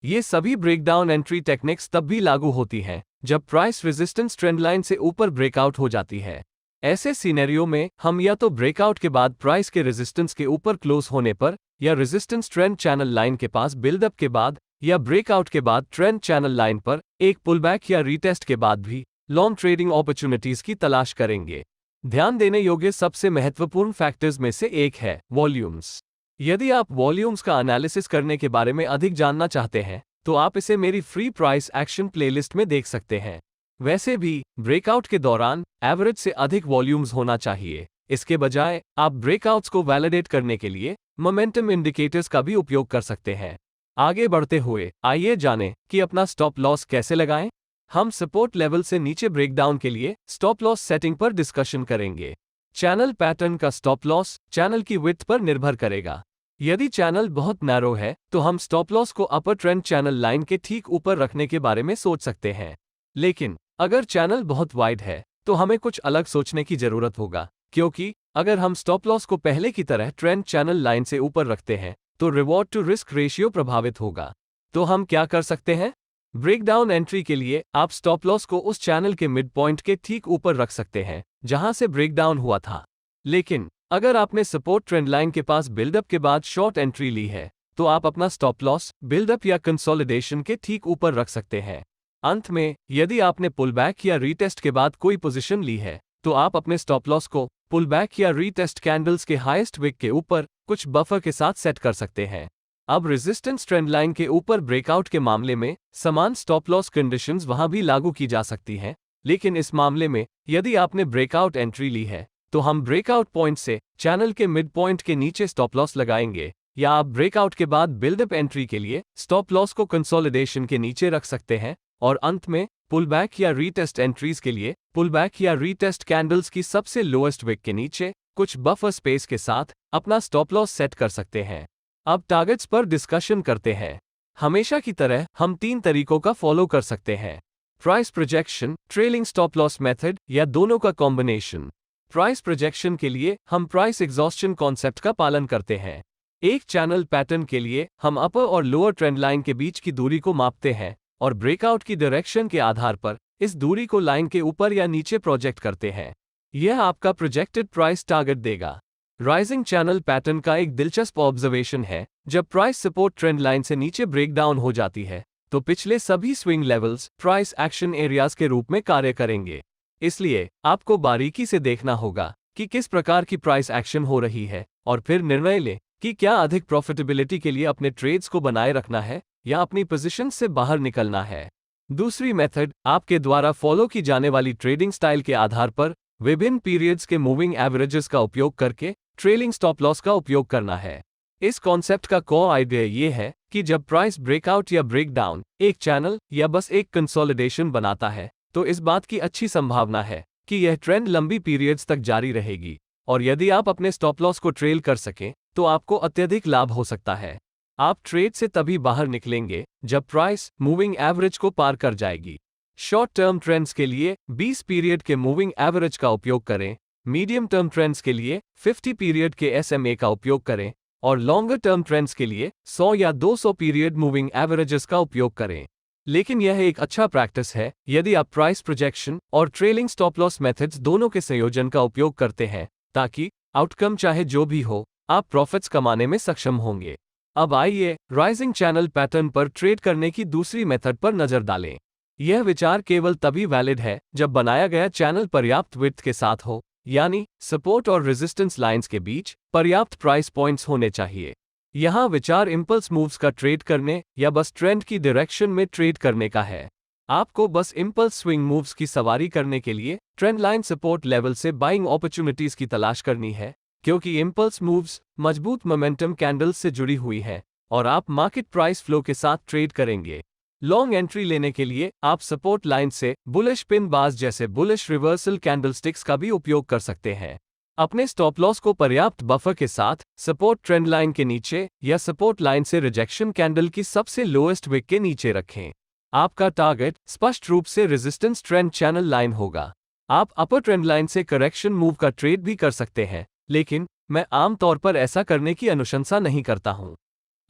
ये सभी ब्रेकडाउन एंट्री टेक्निक्स तब भी लागू होती हैं जब प्राइस रेजिस्टेंस ट्रेंड लाइन से ऊपर ब्रेकआउट हो जाती है। ऐसे सिनेरियो में हम या तो ब्रेकआउट के बाद प्राइस के रेजिस्टेंस के ऊपर क्लोज होने पर, या रेजिस्टेंस ट्रेंड चैनल लाइन के पास बिल्डअप के बाद, या ब्रेकआउट के बाद ट्रेंड चैनल लाइन पर एक पुलबैक या रीटेस्ट के बाद भी लॉन्ग ट्रेडिंग अपॉर्चुनिटीज की तलाश करेंगे। ध्यान देने योग्य सबसे महत्वपूर्ण फैक्टर्स में से एक है वॉल्यूम्स। यदि आप वॉल्यूम्स का एनालिसिस करने के बारे में अधिक जानना चाहते हैं, तो आप इसे मेरी फ्री प्राइस एक्शन प्लेलिस्ट में देख सकते हैं। वैसे भी ब्रेकआउट के दौरान एवरेज से अधिक वॉल्यूम्स होना चाहिए, इसके बजाय आप ब्रेकआउट्स को वैलिडेट करने के लिए मोमेंटम इंडिकेटर्स का भी उपयोग कर सकते हैं। आगे बढ़ते हुए आइए जानें कि अपना स्टॉप लॉस कैसे लगाएं। हम सपोर्ट लेवल से नीचे ब्रेकडाउन के लिए स्टॉप लॉस सेटिंग पर डिस्कशन करेंगे। चैनल पैटर्न का स्टॉप लॉस चैनल की विड्थ पर निर्भर करेगा। यदि चैनल बहुत नैरो है तो हम स्टॉप लॉस को अपर ट्रेंड चैनल लाइन के ठीक ऊपर रखने के बारे में सोच सकते हैं। लेकिन अगर चैनल बहुत वाइड है तो हमें कुछ अलग सोचने की जरूरत होगा, क्योंकि अगर हम स्टॉप लॉस को पहले की तरह ट्रेंड चैनल लाइन से ऊपर रखते हैं तो रिवॉर्ड टू रिस्क रेशियो प्रभावित होगा। तो हम क्या कर सकते हैं? ब्रेकडाउन एंट्री के लिए आप स्टॉप लॉस को उस चैनल के मिड पॉइंट के ठीक ऊपर रख सकते हैं जहां से ब्रेकडाउन हुआ था। लेकिन अगर आपने सपोर्ट ट्रेंड लाइन के पास बिल्डअप के बाद शॉर्ट एंट्री ली है तो आप अपना स्टॉप लॉस बिल्डअप या कंसोलिडेशन के ठीक ऊपर रख सकते हैं। अंत में यदि आपने पुल बैक या रीटेस्ट के बाद कोई पोजीशन ली है तो आप अपने स्टॉप लॉस को पुल बैक या रीटेस्ट कैंडल्स के हाईएस्ट विक के ऊपर कुछ बफर के साथ सेट कर सकते हैं। अब रेजिस्टेंस ट्रेंड लाइन के ऊपर ब्रेकआउट के मामले में समान स्टॉप लॉस कंडीशंस वहां भी लागू की जा सकती हैं, लेकिन इस मामले में यदि आपने ब्रेकआउट एंट्री ली है तो हम ब्रेकआउट पॉइंट से चैनल के मिड पॉइंट के नीचे स्टॉप लॉस लगाएंगे, या आप ब्रेकआउट के बाद बिल्डअप एंट्री के लिए स्टॉप लॉस को कंसोलिडेशन के नीचे रख सकते हैं, और अंत में पुल बैक या रीटेस्ट एंट्रीज के लिए पुल बैक या रीटेस्ट कैंडल्स की सबसे लोएस्ट विक के नीचे कुछ बफर स्पेस के साथ अपना स्टॉप लॉस सेट कर सकते हैं। अब टारगेट्स पर डिस्कशन करते हैं। हमेशा की तरह हम 3 तरीकों का फॉलो कर सकते हैं: price projection, trailing stop loss method या दोनों का कॉम्बिनेशन। प्राइस प्रोजेक्शन के लिए हम प्राइस एग्जॉस्शन कॉन्सेप्ट का पालन करते हैं। एक चैनल पैटर्न के लिए हम अपर और लोअर ट्रेंड लाइन के बीच की दूरी को मापते हैं और ब्रेकआउट की डायरेक्शन के आधार पर इस दूरी को लाइन के ऊपर या नीचे प्रोजेक्ट करते हैं। यह आपका प्रोजेक्टेड प्राइस टारगेट देगा। राइजिंग चैनल पैटर्न का एक दिलचस्प ऑब्जर्वेशन है, जब प्राइस सपोर्ट ट्रेंड लाइन से नीचे ब्रेकडाउन हो जाती है तो पिछले सभी swing levels price action areas के रूप में कार्य करेंगे। इसलिए आपको बारीकी से देखना होगा कि किस प्रकार की प्राइस एक्शन हो रही है और फिर निर्णय लें कि क्या अधिक प्रॉफिटेबिलिटी के लिए अपने ट्रेड्स को बनाए रखना है या अपनी पोजीशन से बाहर निकलना है। दूसरी मेथड आपके द्वारा फॉलो की जाने वाली ट्रेडिंग स्टाइल के आधार पर विभिन्न पीरियड्स के मूविंग एवरेजेस का उपयोग करके ट्रेलिंग स्टॉप लॉस का उपयोग करना है। इस कॉन्सेप्ट का कोर आइडिया ये है कि जब प्राइस ब्रेकआउट या ब्रेकडाउन एक चैनल या बस एक कंसोलिडेशन बनाता है तो इस बात की अच्छी संभावना है कि यह ट्रेंड लंबी पीरियड्स तक जारी रहेगी, और यदि आप अपने स्टॉप लॉस को ट्रेल कर सकें तो आपको अत्यधिक लाभ हो सकता है। आप ट्रेड से तभी बाहर निकलेंगे जब प्राइस मूविंग एवरेज को पार कर जाएगी। शॉर्ट टर्म ट्रेंड्स के लिए 20 पीरियड के मूविंग एवरेज का उपयोग करें, मीडियम टर्म ट्रेंड्स के लिए 50 पीरियड के SMA का उपयोग करें, और लॉन्गर टर्म ट्रेंड्स के लिए 100 या 200 पीरियड मूविंग एवरेजेस का उपयोग करें। लेकिन यह एक अच्छा प्रैक्टिस है यदि आप प्राइस प्रोजेक्शन और ट्रेलिंग स्टॉप लॉस मेथड्स दोनों के संयोजन का उपयोग करते हैं, ताकि आउटकम चाहे जो भी हो आप प्रॉफिट्स कमाने में सक्षम होंगे। अब आइए राइजिंग चैनल पैटर्न पर ट्रेड करने की दूसरी मेथड पर नजर डालें। यह विचार केवल तभी वैलिड है जब बनाया गया चैनल पर्याप्त विड्थ के साथ हो, यानी सपोर्ट और रेजिस्टेंस लाइंस के बीच पर्याप्त प्राइस पॉइंट्स होने चाहिए। यहाँ विचार इंपल्स मूव्स का ट्रेड करने या बस ट्रेंड की डायरेक्शन में ट्रेड करने का है। आपको बस इंपल्स स्विंग मूव्स की सवारी करने के लिए ट्रेंड लाइन सपोर्ट लेवल से बाइंग अपॉर्चुनिटीज की तलाश करनी है, क्योंकि इंपल्स मूव्स मजबूत मोमेंटम कैंडल्स से जुड़ी हुई है और आप मार्केट प्राइस फ्लो के साथ ट्रेड करेंगे। लॉन्ग एंट्री लेने के लिए आप सपोर्ट लाइन से बुलिश पिन बार्स जैसे बुलिश रिवर्सल कैंडलस्टिक्स का भी उपयोग कर सकते हैं। अपने स्टॉप लॉस को पर्याप्त बफर के साथ सपोर्ट ट्रेंड लाइन के नीचे या सपोर्ट लाइन से रिजेक्शन कैंडल की सबसे लोएस्ट विक के नीचे रखें। आपका टारगेट स्पष्ट रूप से रेजिस्टेंस ट्रेंड चैनल लाइन होगा। आप अपर ट्रेंड लाइन से करेक्शन मूव का ट्रेड भी कर सकते हैं, लेकिन मैं आमतौर पर ऐसा करने की अनुशंसा नहीं करता हूं।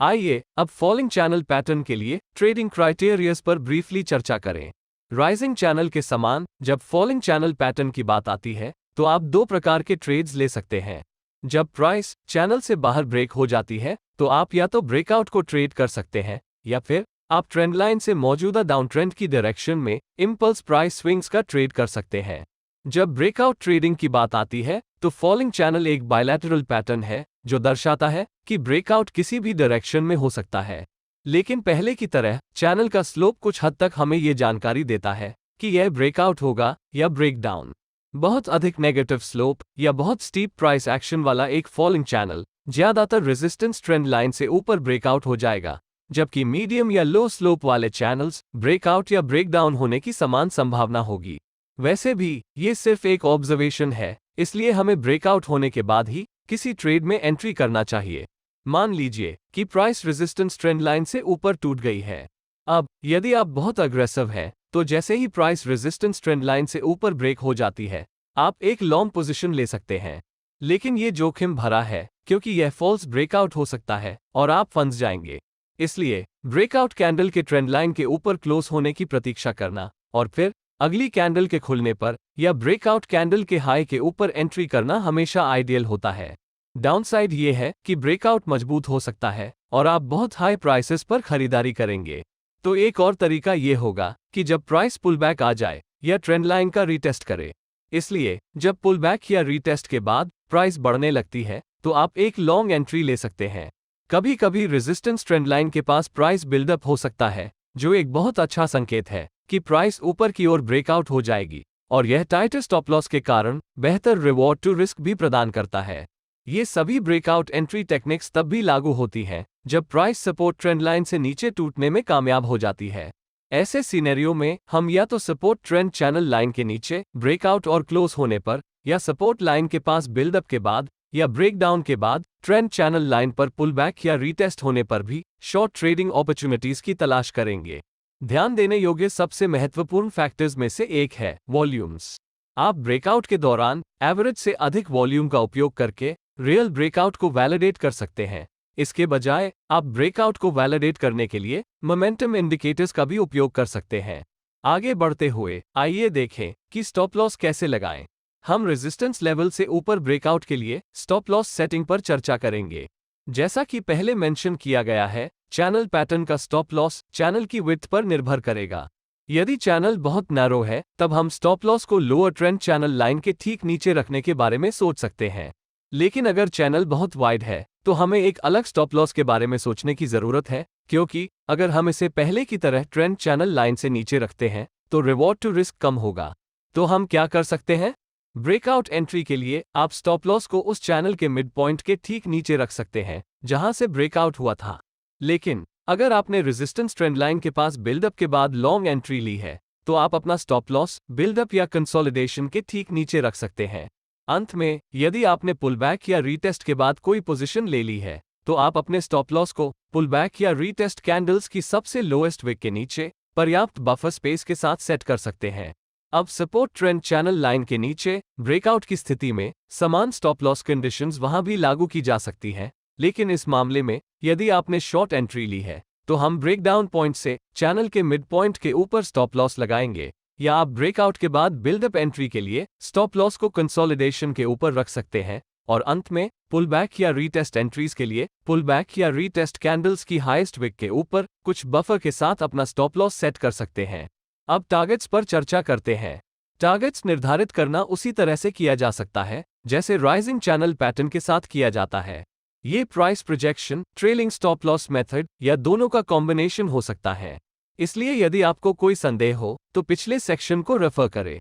आइए अब फॉलिंग चैनल पैटर्न के लिए ट्रेडिंग क्राइटेरियाज पर ब्रीफली चर्चा करें। राइजिंग चैनल के समान जब फॉलिंग चैनल पैटर्न की बात आती है तो आप 2 प्रकार के ट्रेड्स ले सकते हैं। जब प्राइस चैनल से बाहर ब्रेक हो जाती है तो आप या तो ब्रेकआउट को ट्रेड कर सकते हैं या फिर आप ट्रेंड लाइन से मौजूदा डाउन ट्रेंड की डायरेक्शन में इंपल्स प्राइस स्विंग्स का ट्रेड कर सकते हैं। जब ब्रेकआउट ट्रेडिंग की बात आती है तो फॉलिंग चैनल एक बायलैटरल पैटर्न है जो दर्शाता है कि ब्रेकआउट किसी भी डायरेक्शन में हो सकता है, लेकिन पहले की तरह चैनल का स्लोप कुछ हद तक हमें यह जानकारी देता है कि यह ब्रेकआउट होगा या ब्रेकडाउन। बहुत अधिक नेगेटिव स्लोप या बहुत स्टीप प्राइस एक्शन वाला एक फॉलिंग चैनल ज्यादातर रेजिस्टेंस ट्रेंड लाइन से ऊपर ब्रेकआउट हो जाएगा, जबकि मीडियम या लो स्लोप वाले चैनल्स ब्रेकआउट या ब्रेकडाउन होने की समान संभावना होगी। वैसे भी ये सिर्फ एक ऑब्जर्वेशन है, इसलिए हमें ब्रेकआउट होने के बाद ही किसी ट्रेड में एंट्री करना चाहिए। मान लीजिए कि प्राइस रेजिस्टेंस ट्रेंड लाइन से ऊपर टूट गई है। अब यदि आप बहुत अग्रेसिव हैं, तो जैसे ही प्राइस रेजिस्टेंस ट्रेंड लाइन से ऊपर ब्रेक हो जाती है, आप एक लॉन्ग पोजीशन ले सकते हैं। लेकिन ये जोखिम भरा है, क्योंकि यह फॉल्स ब्रेकआउट हो सकता है और आप फंस जाएंगे। इसलिए ब्रेकआउट कैंडल के ट्रेंड लाइन के ऊपर क्लोज होने की प्रतीक्षा करना और फिर अगली कैंडल के खुलने पर या ब्रेकआउट कैंडल के हाई के ऊपर एंट्री करना हमेशा आइडियल होता है। डाउनसाइड ये है कि ब्रेकआउट मजबूत हो सकता है और आप बहुत हाई प्राइसेस पर खरीदारी करेंगे। तो एक और तरीका ये होगा कि जब प्राइस पुलबैक आ जाए या ट्रेंड लाइन का रीटेस्ट करे। इसलिए जब पुलबैक या रीटेस्ट के बाद प्राइस बढ़ने लगती है, तो आप एक लॉन्ग एंट्री ले सकते हैं। कभी कभी रेजिस्टेंस ट्रेंड लाइन के पास प्राइस बिल्डअप हो सकता है, जो एक बहुत अच्छा संकेत है कि प्राइस ऊपर की ओर ब्रेकआउट हो जाएगी, और यह टाइटर स्टॉप लॉस के कारण बेहतर रिवॉर्ड टू रिस्क भी प्रदान करता है। ये सभी ब्रेकआउट एंट्री टेक्निक्स तब भी लागू होती हैं जब प्राइस सपोर्ट ट्रेंड लाइन से नीचे टूटने में कामयाब हो जाती है। ऐसे सिनेरियो में हम या तो सपोर्ट ट्रेंड चैनल लाइन के नीचे ब्रेकआउट और क्लोज होने पर, या सपोर्ट लाइन के पास बिल्डअप के बाद या ब्रेकडाउन के बाद ट्रेंड चैनल लाइन पर पुलबैक या रीटेस्ट होने पर भी शॉर्ट ट्रेडिंग अपॉर्चुनिटीज की तलाश करेंगे। ध्यान देने योग्य सबसे महत्वपूर्ण फैक्टर्स में से एक है वॉल्यूम्स। आप ब्रेकआउट के दौरान एवरेज से अधिक वॉल्यूम का उपयोग करके रियल ब्रेकआउट को वैलिडेट कर सकते हैं। इसके बजाय आप ब्रेकआउट को वैलिडेट करने के लिए मोमेंटम इंडिकेटर्स का भी उपयोग कर सकते हैं। आगे बढ़ते हुए आइए देखें कि स्टॉप लॉस कैसे लगाएं। हम रेजिस्टेंस लेवल से ऊपर ब्रेकआउट के लिए स्टॉप लॉस सेटिंग पर चर्चा करेंगे। जैसा कि पहले मेंशन किया गया है, चैनल पैटर्न का स्टॉप लॉस चैनल की विड्थ पर निर्भर करेगा। यदि चैनल बहुत नैरो है, तब हम स्टॉप लॉस को लोअर ट्रेंड चैनल लाइन के ठीक नीचे रखने के बारे में सोच सकते हैं। लेकिन अगर चैनल बहुत वाइड है, तो हमें एक अलग स्टॉप लॉस के बारे में सोचने की जरूरत है, क्योंकि अगर हम इसे पहले की तरह ट्रेंड चैनल लाइन से नीचे रखते हैं, तो रिवॉर्ड टू रिस्क कम होगा। तो हम क्या कर सकते हैं? ब्रेकआउट एंट्री के लिए आप स्टॉप लॉस को उस चैनल के मिड पॉइंट के ठीक नीचे रख सकते हैं जहां से ब्रेकआउट हुआ था। लेकिन अगर आपने रेजिस्टेंस ट्रेंड लाइन के पास बिल्डअप के बाद लॉन्ग एंट्री ली है, तो आप अपना स्टॉप लॉस बिल्डअप या कंसोलिडेशन के ठीक नीचे रख सकते हैं। अंत में, यदि आपने पुलबैक या रीटेस्ट के बाद कोई पोजीशन ले ली है, तो आप अपने स्टॉप लॉस को पुलबैक या रीटेस्ट कैंडल्स की सबसे लोएस्ट विक के नीचे पर्याप्त बफर स्पेस के साथ सेट कर सकते हैं। अब सपोर्ट ट्रेंड चैनल लाइन के नीचे ब्रेकआउट की स्थिति में समान स्टॉप लॉस कंडीशंस वहां भी लागू की जा सकती हैं, लेकिन इस मामले में यदि आपने शॉर्ट एंट्री ली है, तो हम ब्रेकडाउन पॉइंट से चैनल के मिड पॉइंट के ऊपर स्टॉप लॉस लगाएंगे, या आप ब्रेकआउट के बाद बिल्डअप एंट्री के लिए स्टॉप लॉस को कंसोलिडेशन के ऊपर रख सकते हैं, और अंत में पुलबैक या रीटेस्ट एंट्रीज के लिए पुलबैक या रीटेस्ट कैंडल्स की हाईएस्ट विक के ऊपर कुछ बफर के साथ अपना स्टॉप लॉस सेट कर सकते हैं। अब टारगेट्स पर चर्चा करते हैं। टारगेट्स निर्धारित करना उसी तरह से किया जा सकता है जैसे राइजिंग चैनल पैटर्न के साथ किया जाता है। ये price projection, trailing stop loss method या दोनों का कॉम्बिनेशन हो सकता है। इसलिए यदि आपको कोई संदेह हो, तो पिछले सेक्शन को रेफर करें।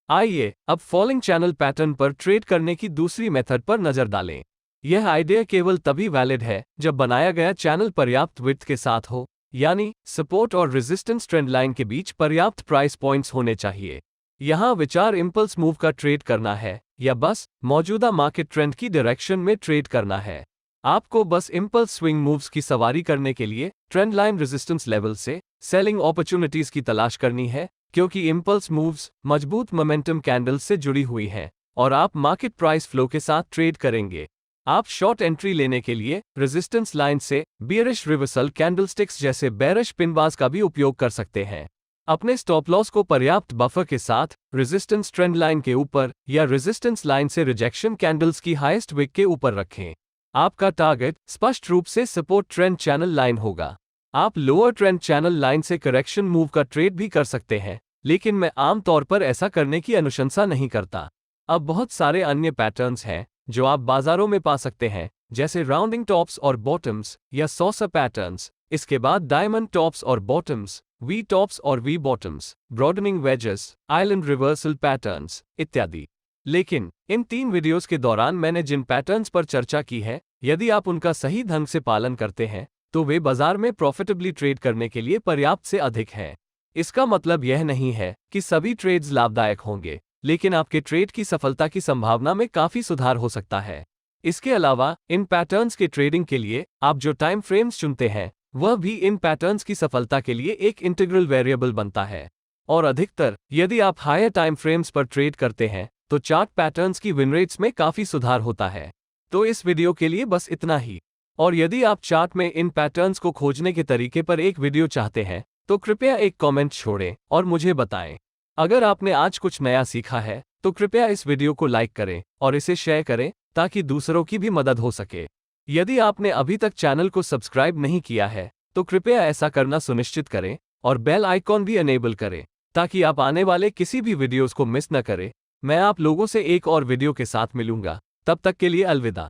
आइए अब फॉलिंग चैनल पैटर्न पर ट्रेड करने की दूसरी मेथड पर नजर डालें। यह आइडिया केवल तभी वैलिड है जब बनाया गया चैनल पर्याप्त विड्थ के साथ हो, यानी सपोर्ट और रेजिस्टेंस ट्रेंड लाइन के बीच पर्याप्त प्राइस पॉइंट्स होने चाहिए। यहाँ विचार इंपल्स मूव का ट्रेड करना है या बस मौजूदा मार्केट ट्रेंड की डायरेक्शन में ट्रेड करना है। आपको बस इंपल्स स्विंग मूव्स की सवारी करने के लिए ट्रेंड लाइन रेजिस्टेंस लेवल से सेलिंग अपॉर्चुनिटीज की तलाश करनी है, क्योंकि इंपल्स मूव्स मजबूत मोमेंटम कैंडल्स से जुड़ी हुई हैं और आप मार्केट प्राइस फ्लो के साथ ट्रेड करेंगे। आप शॉर्ट एंट्री लेने के लिए रेजिस्टेंस लाइन से बियरिश रिवर्सल कैंडलस्टिक्स जैसे बेरिश पिनबार्स का भी उपयोग कर सकते हैं। अपने स्टॉप लॉस को पर्याप्त बफर के साथ रेजिस्टेंस ट्रेंड लाइन के ऊपर या रेजिस्टेंस लाइन से रिजेक्शन कैंडल्स की हाईएस्ट विक के ऊपर रखें। आपका टारगेट स्पष्ट रूप से सपोर्ट ट्रेंड चैनल लाइन होगा। आप लोअर ट्रेंड चैनल लाइन से करेक्शन मूव का ट्रेड भी कर सकते हैं, लेकिन मैं आमतौर पर ऐसा करने की अनुशंसा नहीं करता। अब बहुत सारे अन्य पैटर्न्स हैं जो आप बाजारों में पा सकते हैं, जैसे राउंडिंग टॉप्स और बॉटम्स या सॉसर पैटर्न्स। इसके बाद डायमंड टॉप्स और बॉटम्स, वी टॉप्स और V bottoms, broadening wedges, island reversal patterns इत्यादि। लेकिन इन 3 वीडियोस के दौरान मैंने जिन पैटर्न्स पर चर्चा की है, यदि आप उनका सही ढंग से पालन करते हैं, तो वे बाजार में प्रॉफिटेबली ट्रेड करने के लिए पर्याप्त से अधिक हैं। इसका मतलब यह नहीं है कि सभी ट्रेड्स लाभदायक होंगे, लेकिन आपके ट्रेड की सफलता की संभावना में काफी सुधार हो सकता है। इसके अलावा इन पैटर्न्स के ट्रेडिंग के लिए आप जो टाइम फ्रेम्स चुनते हैं, वह भी इन पैटर्न्स की सफलता के लिए एक इंटीग्रल वेरिएबल बनता है। और अधिकतर यदि आप हायर टाइम फ्रेम्स पर ट्रेड करते हैं, तो चार्ट पैटर्न्स की विन रेट्स में काफी सुधार होता है। तो इस वीडियो के लिए बस इतना ही। और यदि आप चार्ट में इन पैटर्न्स को खोजने के तरीके पर एक वीडियो चाहते हैं, तो कृपया एक कमेंट छोड़ें और मुझे बताएं। अगर आपने आज कुछ नया सीखा है, तो कृपया इस वीडियो को लाइक करें और इसे शेयर करें ताकि दूसरों की भी मदद हो सके। यदि आपने अभी तक चैनल को सब्सक्राइब नहीं किया है, तो कृपया ऐसा करना सुनिश्चित करें और बेल आइकॉन भी अनेबल करें ताकि आप आने वाले किसी भी वीडियोस को मिस न करें। मैं आप लोगों से एक और वीडियो के साथ मिलूंगा। तब तक के लिए अलविदा।